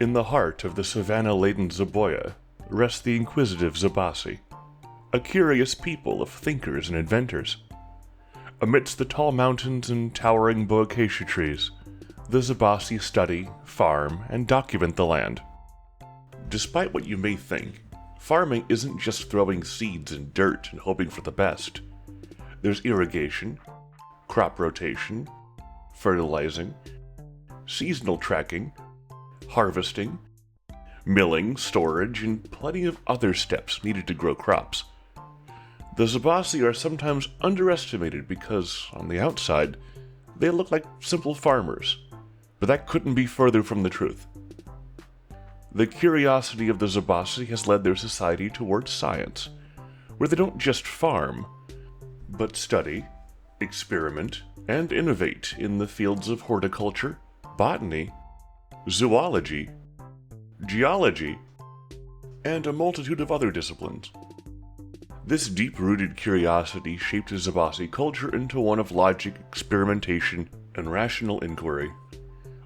In the heart of the savanna-laden Zeboya rests the inquisitive Zabasi, a curious people of thinkers and inventors. Amidst the tall mountains and towering boacacia trees, the Zabasi study, farm, and document the land. Despite what you may think, farming isn't just throwing seeds in dirt and hoping for the best. There's irrigation, crop rotation, fertilizing, seasonal tracking, harvesting, milling, storage, and plenty of other steps needed to grow crops. The Zebasi are sometimes underestimated because, on the outside, they look like simple farmers, but that couldn't be further from the truth. The curiosity of the Zabasi has led their society towards science, where they don't just farm, but study, experiment, and innovate in the fields of horticulture, botany, zoology, geology, and a multitude of other disciplines. This deep-rooted curiosity shaped Zabasi culture into one of logic, experimentation, and rational inquiry,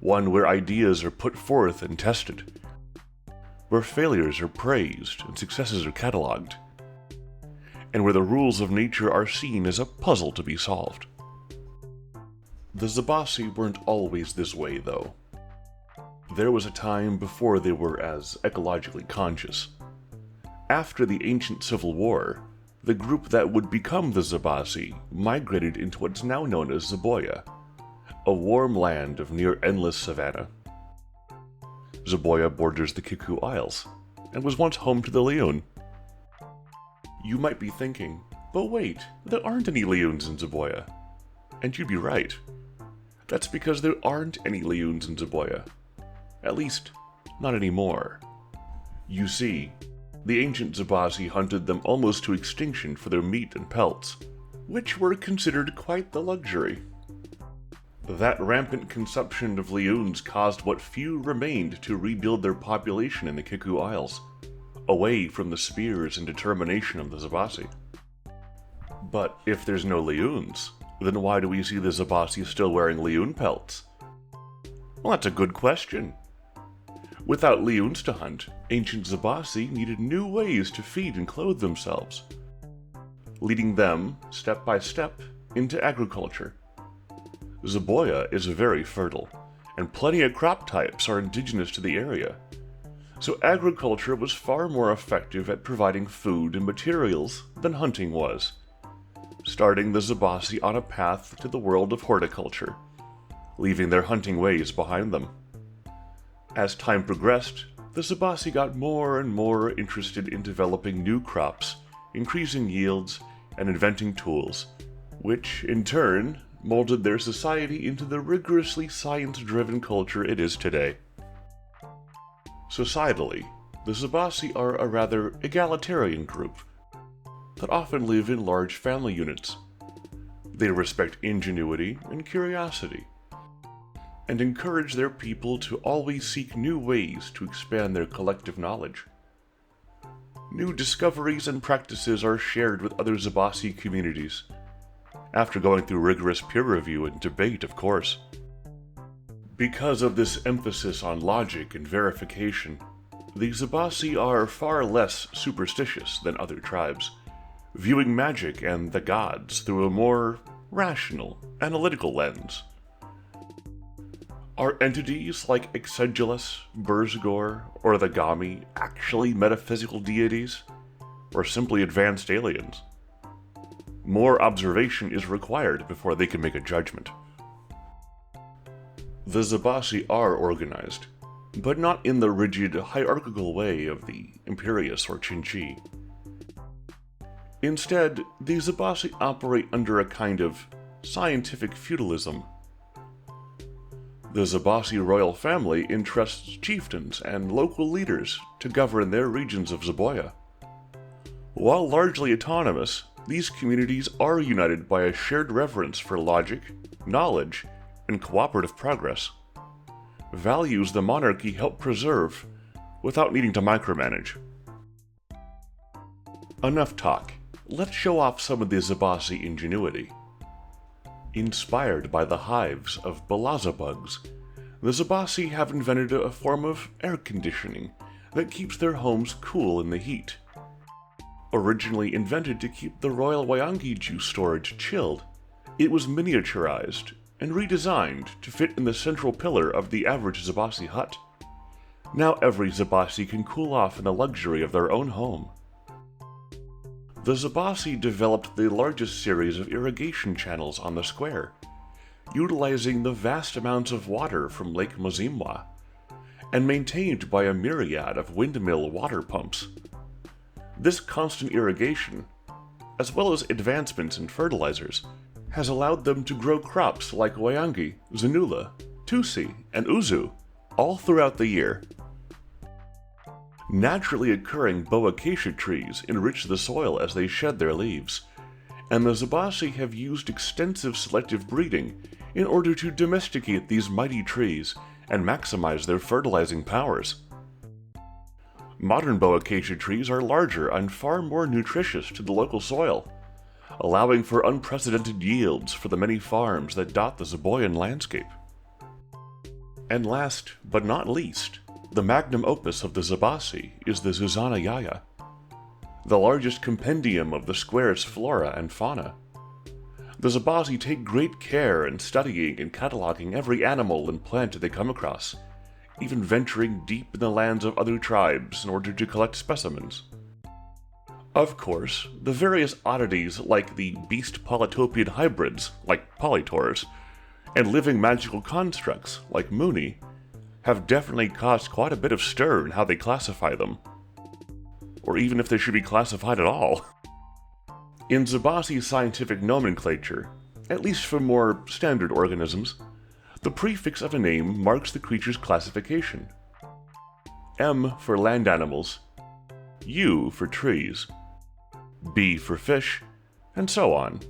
one where ideas are put forth and tested, where failures are praised and successes are cataloged, and where the rules of nature are seen as a puzzle to be solved. The Zabasi weren't always this way, though. There was a time before they were as ecologically conscious. After the ancient Civil War, the group that would become the Zabasi migrated into what's now known as Zeboya, a warm land of near-endless savanna. Zeboya borders the Kiku Isles, and was once home to the Leon. You might be thinking, but wait, there aren't any Leons in Zeboya. And you'd be right. That's because there aren't any Leons in Zeboya. At least, not anymore. You see, the ancient Zabasi hunted them almost to extinction for their meat and pelts, which were considered quite the luxury. That rampant consumption of leons caused what few remained to rebuild their population in the Kiku Isles, away from the spears and determination of the Zabasi. But if there's no leons, then why do we see the Zabasi still wearing leon pelts? Well, that's a good question. Without leons to hunt, ancient Zabasi needed new ways to feed and clothe themselves, leading them, step by step, into agriculture. Zeboya is very fertile, and plenty of crop types are indigenous to the area, so agriculture was far more effective at providing food and materials than hunting was, starting the Zabasi on a path to the world of horticulture, leaving their hunting ways behind them. As time progressed, the Zabasi got more and more interested in developing new crops, increasing yields, and inventing tools, which, in turn, molded their society into the rigorously science-driven culture it is today. Societally, the Zabasi are a rather egalitarian group that often live in large family units. They respect ingenuity and curiosity, and encourage their people to always seek new ways to expand their collective knowledge. New discoveries and practices are shared with other Zabasi communities, after going through rigorous peer review and debate, of course. Because of this emphasis on logic and verification, the Zabasi are far less superstitious than other tribes, viewing magic and the gods through a more rational, analytical lens. Are entities like Exegulus, Burzgor, or the Gami actually metaphysical deities, or simply advanced aliens? More observation is required before they can make a judgment. The Zabasi are organized, but not in the rigid, hierarchical way of the Imperius or Chinchi. Instead, the Zabasi operate under a kind of scientific feudalism. The Zabasi royal family entrusts chieftains and local leaders to govern their regions of Zeboya. While largely autonomous, these communities are united by a shared reverence for logic, knowledge, and cooperative progress, values the monarchy help preserve without needing to micromanage. Enough talk. Let's show off some of the Zabasi ingenuity. Inspired by the hives of balaza bugs, the Zebasi have invented a form of air conditioning that keeps their homes cool in the heat. Originally invented to keep the royal Wyangi juice storage chilled, it was miniaturized and redesigned to fit in the central pillar of the average Zebasi hut. Now every Zebasi can cool off in the luxury of their own home. The Zebasi developed the largest series of irrigation channels on the square, utilizing the vast amounts of water from Lake Mzimwa, and maintained by a myriad of windmill water pumps. This constant irrigation, as well as advancements in fertilizers, has allowed them to grow crops like Wyangi, Zanula, Tusi, and Uzu, all throughout the year. Naturally occurring boacacia trees enrich the soil as they shed their leaves, and the Zabasi have used extensive selective breeding in order to domesticate these mighty trees and maximize their fertilizing powers. Modern boacacia trees are larger and far more nutritious to the local soil, allowing for unprecedented yields for the many farms that dot the Zeboyan landscape. And last but not least, the magnum opus of the Zebasi is the Zuzana Yaya, the largest compendium of the square's flora and fauna. The Zebasi take great care in studying and cataloging every animal and plant they come across, even venturing deep in the lands of other tribes in order to collect specimens. Of course, the various oddities like the beast Polytopian hybrids, like polytors, and living magical constructs, like Mooney, have definitely caused quite a bit of stir in how they classify them. Or even if they should be classified at all. In Zebasi scientific nomenclature, at least for more standard organisms, the prefix of a name marks the creature's classification. M for land animals, U for trees, B for fish, and so on.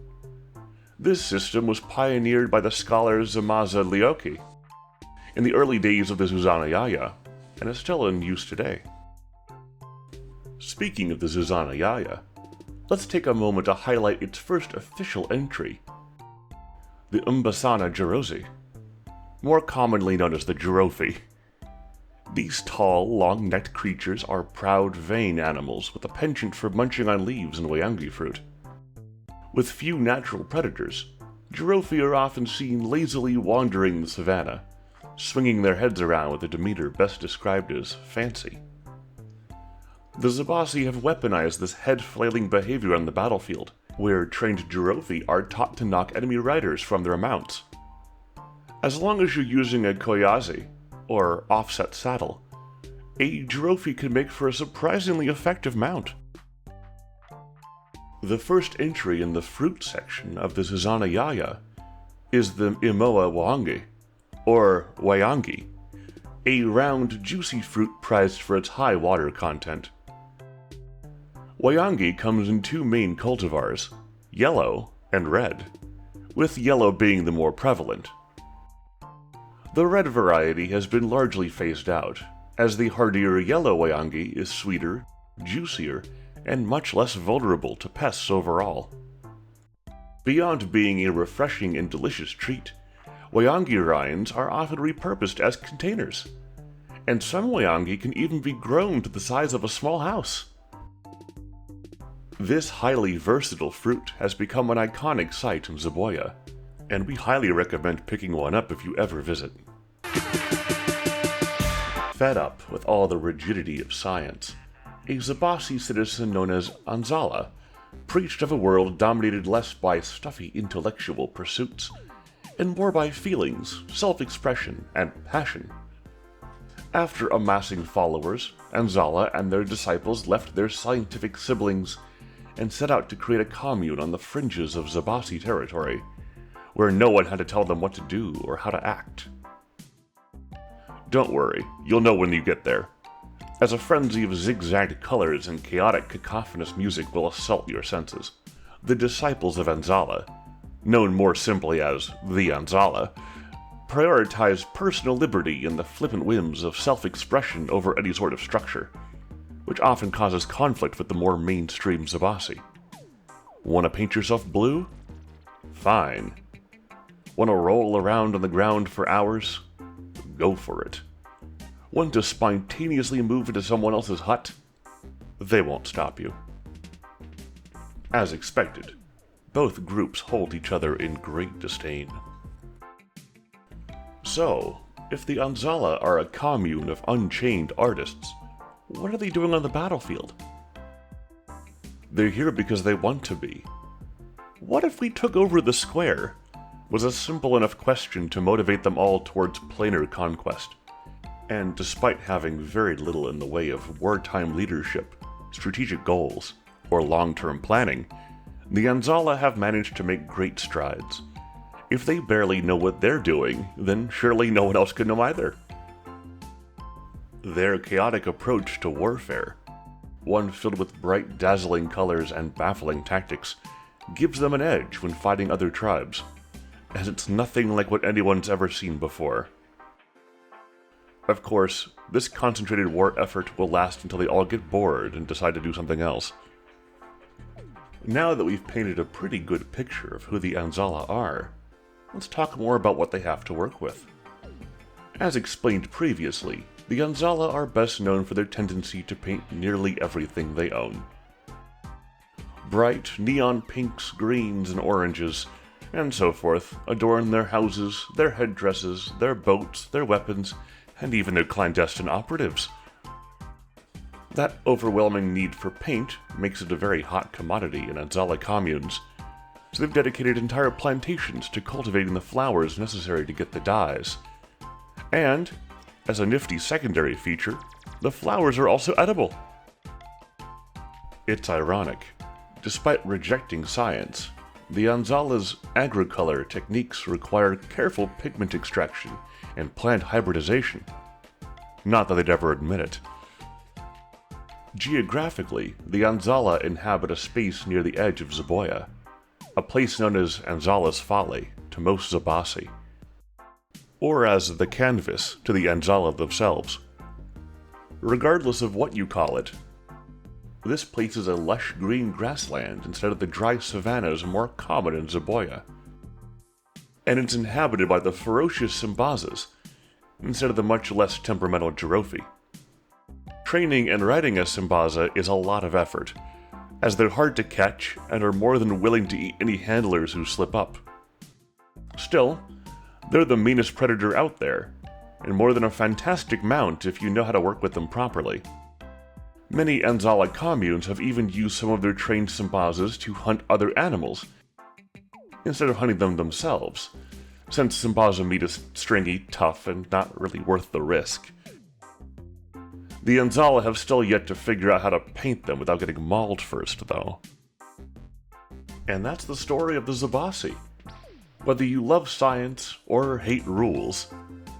This system was pioneered by the scholar Zamaza Lioki in the early days of the Zuzana Yaya, and is still in use today. Speaking of the Zuzana Yaya, let's take a moment to highlight its first official entry, the Umbasana Jirozi, more commonly known as the Jirofi. These tall, long-necked creatures are proud, vain animals with a penchant for munching on leaves and Wyangi fruit. With few natural predators, Jirofi are often seen lazily wandering the savannah, swinging their heads around with a demeanor best described as fancy. The Zebasi have weaponized this head-flailing behavior on the battlefield, where trained Jirofi are taught to knock enemy riders from their mounts. As long as you're using a koyazi, or offset saddle, a Jirofi can make for a surprisingly effective mount. The first entry in the fruit section of the Zuzana Yaya is the Imoa Wyangi, or Wyangi, a round, juicy fruit prized for its high water content. Wyangi comes in two main cultivars, yellow and red, with yellow being the more prevalent. The red variety has been largely phased out, as the hardier yellow Wyangi is sweeter, juicier, and much less vulnerable to pests overall. Beyond being a refreshing and delicious treat, Wyangi rinds are often repurposed as containers, and some Wyangi can even be grown to the size of a small house. This highly versatile fruit has become an iconic sight in Zeboya, and we highly recommend picking one up if you ever visit. Fed up with all the rigidity of science, a Zebasi citizen known as Anzala preached of a world dominated less by stuffy intellectual pursuits, and more by feelings, self-expression, and passion. After amassing followers, Anzala and their disciples left their scientific siblings and set out to create a commune on the fringes of Zabasi territory, where no one had to tell them what to do or how to act. Don't worry, you'll know when you get there, as a frenzy of zigzagged colors and chaotic cacophonous music will assault your senses. The disciples of Anzala, known more simply as the Anzala, prioritize personal liberty and the flippant whims of self-expression over any sort of structure, which often causes conflict with the more mainstream Zebasi. Want to paint yourself blue? Fine. Want to roll around on the ground for hours? go for it. Want to spontaneously move into someone else's hut? They won't stop you. As expected, both groups hold each other in great disdain. So, if the Anzala are a commune of unchained artists, what are they doing on the battlefield? They're here because they want to be. What if we took over the square? Was a simple enough question to motivate them all towards planar conquest. And despite having very little in the way of wartime leadership, strategic goals, or long-term planning, the Anzala have managed to make great strides. If they barely know what they're doing, then surely no one else can know either. Their chaotic approach to warfare, one filled with bright, dazzling colors and baffling tactics, gives them an edge when fighting other tribes, as it's nothing like what anyone's ever seen before. Of course, this concentrated war effort will last until they all get bored and decide to do something else. Now that we've painted a pretty good picture of who the Anzala are, let's talk more about what they have to work with. As explained previously, the Anzala are best known for their tendency to paint nearly everything they own. Bright neon pinks, greens, and oranges, and so forth, adorn their houses, their headdresses, their boats, their weapons, and even their clandestine operatives. That overwhelming need for paint makes it a very hot commodity in Anzala communes, so they've dedicated entire plantations to cultivating the flowers necessary to get the dyes. And, as a nifty secondary feature, the flowers are also edible. It's ironic. Despite rejecting science, the Anzala's agricolor techniques require careful pigment extraction and plant hybridization. Not that they'd ever admit it. Geographically, the Anzala inhabit a space near the edge of Zeboya, a place known as Anzala's Folly to most Zabasi, or as the canvas to the Anzala themselves. Regardless of what you call it, this place is a lush green grassland instead of the dry savannas more common in Zeboya, and it's inhabited by the ferocious Simbazas instead of the much less temperamental Jirofi. Training and riding a Simbaza is a lot of effort, as they're hard to catch and are more than willing to eat any handlers who slip up. Still, they're the meanest predator out there, and more than a fantastic mount if you know how to work with them properly. Many Anzala communes have even used some of their trained Simbazas to hunt other animals, instead of hunting them themselves, since Simbaza meat is stringy, tough, and not really worth the risk. The Anzala have still yet to figure out how to paint them without getting mauled first, though. And that's the story of the Zebasi. Whether you love science or hate rules,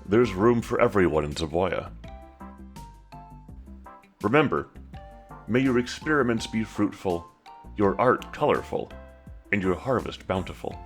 there's room for everyone in Zeboya. Remember, may your experiments be fruitful, your art colorful, and your harvest bountiful.